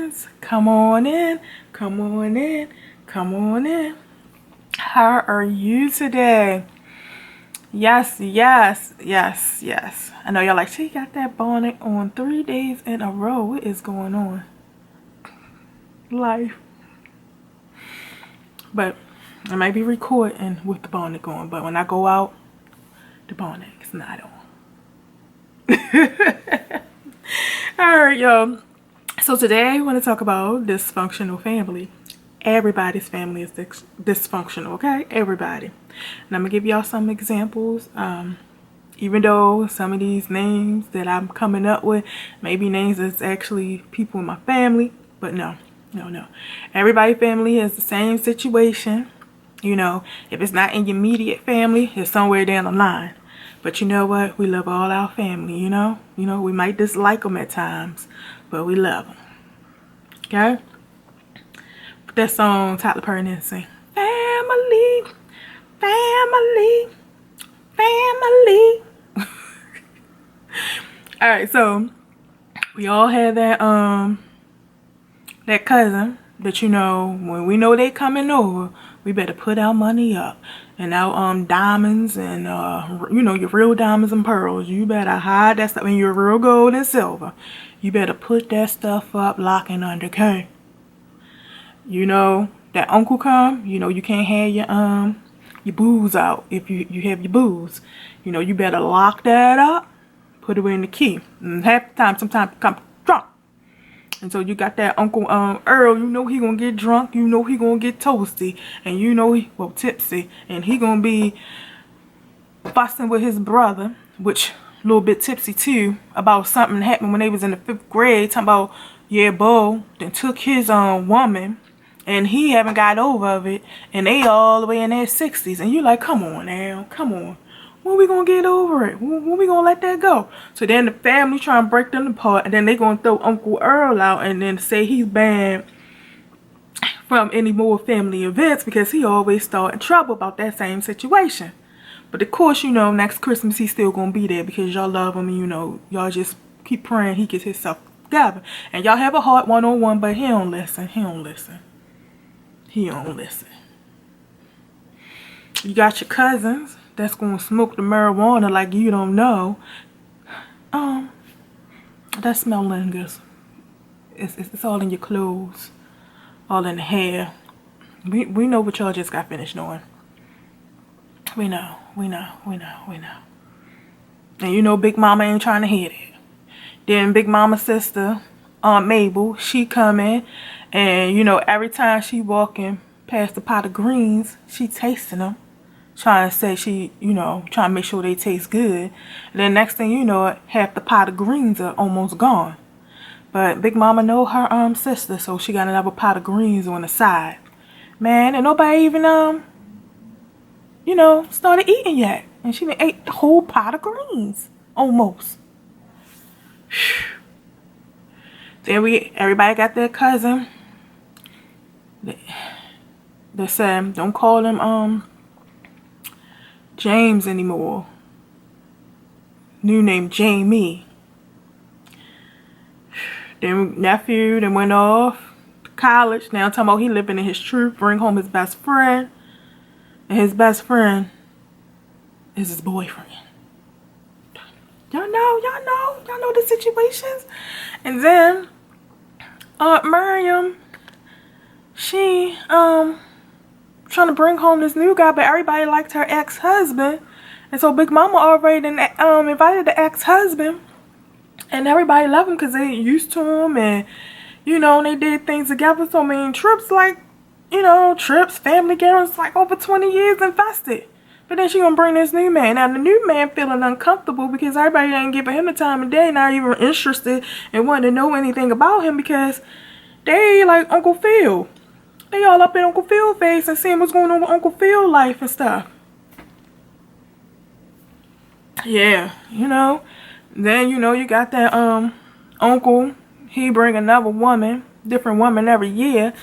friends. Come on in, come on in, come on in. How are you today? Yes, yes, yes, yes. I know y'all like, she got that bonnet on 3 days in a row. What is going on? Life. But I might be recording with the bonnet going, but when I go out, the bonnet is not on. Alright, y'all. So today I want to talk about dysfunctional family. Everybody's family is dysfunctional, okay? Everybody. And I'm going to give y'all some examples. Even though some of these names that I'm coming up with may be names that's actually people in my family. But no. Everybody's family has the same situation. You know, if it's not in your immediate family, it's somewhere down the line. But you know what? We love all our family, you know? You know, we might dislike them at times, but we love them. Okay? Put that song Tyler Perry and then sing. Family, family, family. Alright, so we all had that that cousin that, you know, when we know they coming over, we better put our money up. And our diamonds and you know, your real diamonds and pearls, you better hide that stuff. And your real gold and silver, you better put that stuff up, lock and under. Okay, you know that uncle come, you know you can't have your booze out. If you have your booze, you know you better lock that up, put it in the key. And half the time, sometimes come drunk. And so you got that Uncle Earl, you know he gonna get drunk, you know he gonna get toasty, and you know tipsy, and he gonna be fussing with his brother, which a little bit tipsy too, about something that happened when they was in the 5th grade, talking about, yeah, Bo then took his woman, and he haven't got over it, and they all the way in their 60s, and you like, come on now, come on. When we gonna get over it? When we gonna let that go? So then the family try and break them apart, and then they gonna throw Uncle Earl out and then say he's banned from any more family events because he always start in trouble about that same situation. But of course, you know, next Christmas he's still gonna be there because y'all love him, and you know, y'all just keep praying he gets himself together. And y'all have a hard one-on-one, but he don't listen. He don't listen. He don't listen. You got your cousins that's gonna smoke the marijuana like you don't know. That smell lingers. It's all in your clothes, all in the hair. We know what y'all just got finished doing. We know. And you know Big Mama ain't trying to hear it. Then Big Mama's sister, Aunt Mabel, she coming, and you know every time she walking past the pot of greens, she tasting them. Trying to say she, you know, trying to make sure they taste good. And then next thing you know, half the pot of greens are almost gone. But Big Mama know her sister, so she got another pot of greens on the side. Man, and nobody even you know, started eating yet. And she done ate the whole pot of greens. Almost. Then everybody got their cousin. They said, don't call him James anymore. New name Jamie. Then nephew then went off to college. Now talking about he living in his truth. Bring home his best friend. And his best friend is his boyfriend. Y'all know the situations. And then Aunt Miriam, she trying to bring home this new guy, but everybody liked her ex-husband, and so Big Mama already invited the ex-husband, and everybody loved him because they used to him, and you know they did things together. So I mean, trips, like, you know, trips, family gatherings, like over 20 years invested. But then she gonna bring this new man. Now the new man feeling uncomfortable because everybody ain't giving him the time of day, not even interested and wanting to know anything about him because they like Uncle Phil. They all up in Uncle Phil's face and seeing what's going on with Uncle Phil's life and stuff. Yeah, you know. Then, you know, you got that uncle. He bring another woman, different woman every year.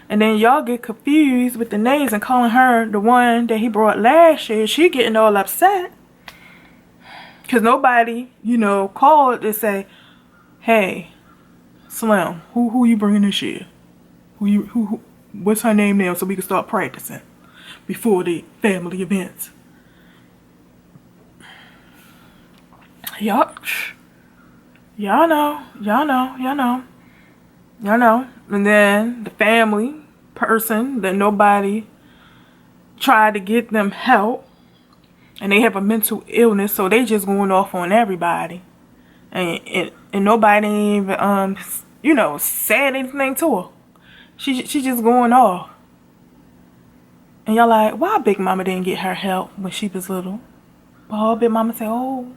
And then y'all get confused with the names and calling her the one that he brought last year. She getting all upset. Because nobody, you know, called to say, hey, Slim, who you bringing this year? Who what's her name now so we can start practicing before the family events? Y'all know. And then the family person that nobody tried to get them help, and they have a mental illness, so they just going off on everybody, and nobody even said anything to her. She just going off, and y'all like, why Big Mama didn't get her help when she was little? Well, Big Mama say, oh,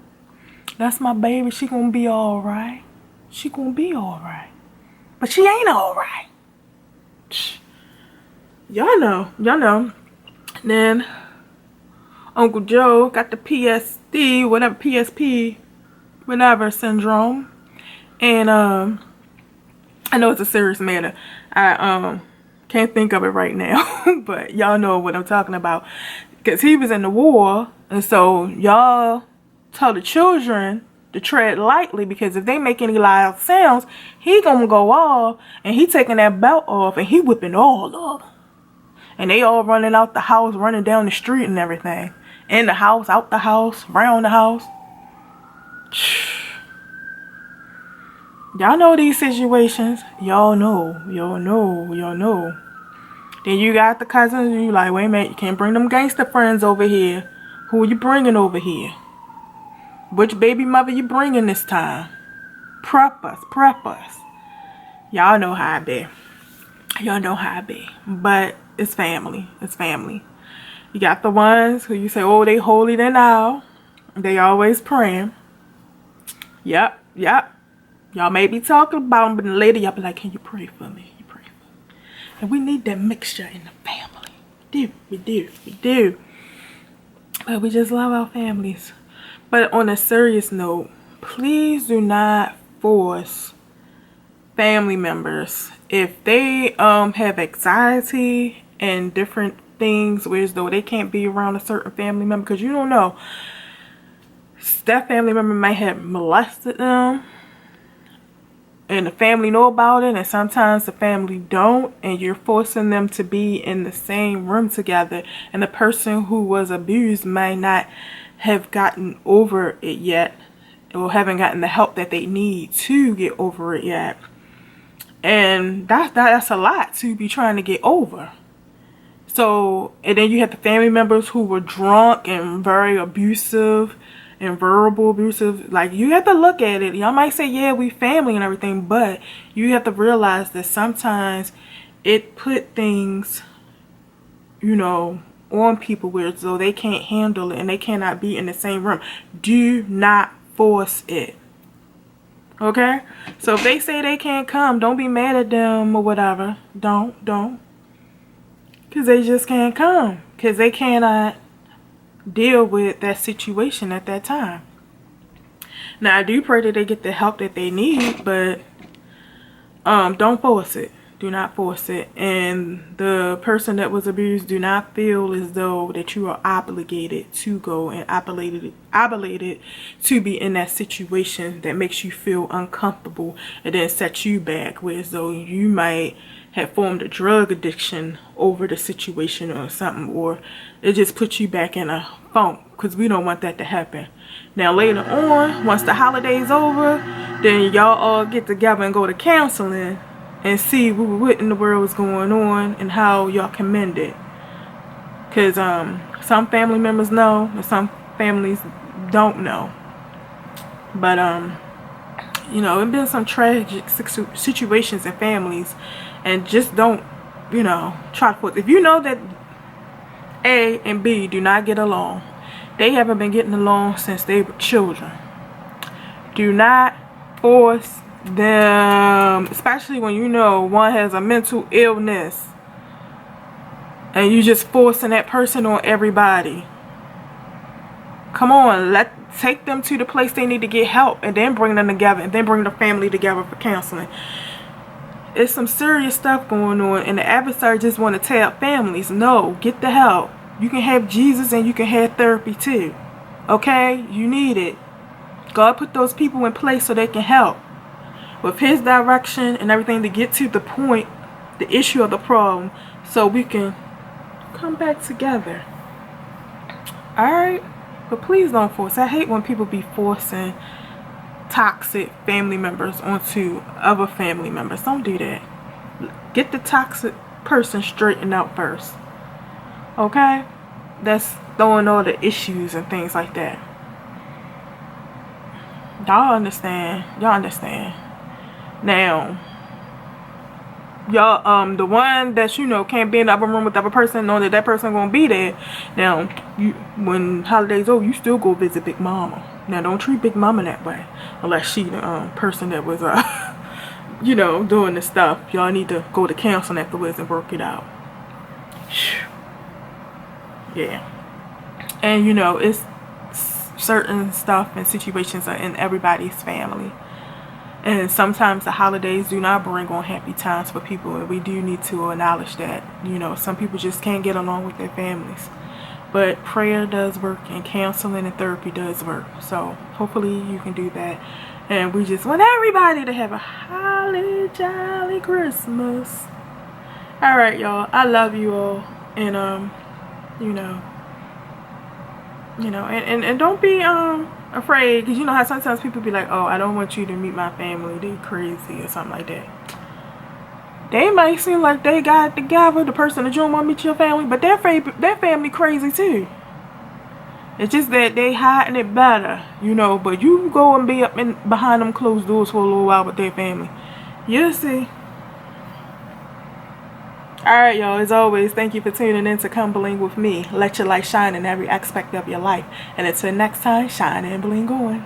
that's my baby, she gonna be all right. She gonna be all right, but she ain't all right. Y'all know. Then Uncle Joe got the PSD, whatever, PSP, whatever syndrome. And I know it's a serious matter. I can't think of it right now, but y'all know what I'm talking about. Because he was in the war, and so y'all tell the children to tread lightly, because if they make any loud sounds, he gonna go off, and he taking that belt off, and he whipping all of them. And they all running out the house, running down the street and everything. In the house, out the house, around the house. Y'all know these situations. Y'all know. Then you got the cousins, and you like, wait a minute, you can't bring them gangster friends over here. Who are you bringing over here? Which baby mother you bringing this time? Prep us. Y'all know how I be. But it's family. You got the ones who you say, oh, they holier than thou. They always praying. Yep. Y'all may be talking about them, but later y'all be like, can you pray for me? And we need that mixture in the family. We do. But we just love our families. But on a serious note, please do not force family members if they have anxiety and different things, whereas though they can't be around a certain family member, because you don't know, that family member might have molested them and the family know about it, and sometimes the family don't, and you're forcing them to be in the same room together, and the person who was abused might not have gotten over it yet, or haven't gotten the help that they need to get over it yet. And that's a lot to be trying to get over. So, and then you have the family members who were drunk and very abusive and verbal abusive. Like, you have to look at it. Y'all might say, yeah, we family and everything, but you have to realize that sometimes it put things, on people where so they can't handle it and they cannot be in the same room. Do not force it. Okay? So if they say they can't come, don't be mad at them or whatever. Don't. Because they just can't come. Because they cannot deal with that situation at that time. Now, I do pray that they get the help that they need, but don't force it. Do not force it. And the person that was abused, do not feel as though that you are obligated to go and obligated to be in that situation that makes you feel uncomfortable and then set you back, whereas though you might have formed a drug addiction over the situation or something, or it just puts you back in a funk, because we don't want that to happen. Now later on, once the holiday's over, then y'all all get together and go to counseling and see what in the world is going on and how y'all can mend it. Because some family members know and some families don't know. But it's been some tragic situations in families, and just don't try to force. If you know that A and B do not get along, they haven't been getting along since they were children, do not force them, especially when one has a mental illness and you just forcing that person on everybody. Come on, take them to the place they need to get help, and then bring them together, and then bring the family together for counseling. It's some serious stuff going on, and the adversary just want to tear up families. No, get the help. You can have Jesus and you can have therapy too. Okay? You need it. God put those people in place so they can help. with his direction and everything to get to the point, the issue of the problem, so we can come back together. Alright? But please don't force. I hate when people be forcing toxic family members onto other family members. Don't do that. Get the toxic person straightened out first. Okay? That's throwing all the issues and things like that. Y'all understand. Y'all understand. Now, y'all, the one that, you know, can't be in the other room with the other person, knowing that that person gonna be there. Now, you, when holidays over, you still go visit Big Mama. Now, don't treat Big Mama that way, unless she the person that was, you know, doing the stuff. Y'all need to go to counseling afterwards and work it out. Yeah. And, you know, it's certain stuff and situations are in everybody's family. And sometimes the holidays do not bring on happy times for people, and we do need to acknowledge that. You know, some people just can't get along with their families. But prayer does work, and counseling and therapy does work. So hopefully you can do that. And we just want everybody to have a holly jolly Christmas. Alright, y'all. I love you all. And and don't be afraid, because you know how sometimes people be like, oh, I don't want you to meet my family, they crazy or something like that. They might seem like they got it together, the person that you don't want to meet your family, but their family crazy too. It's just that they hiding it better, you know. But you go and be up in behind them closed doors for a little while with their family, you'll see. Alright, y'all, as always, thank you for tuning in to Come Bling with me. Let your light shine in every aspect of your life. And until next time, shine and bling on.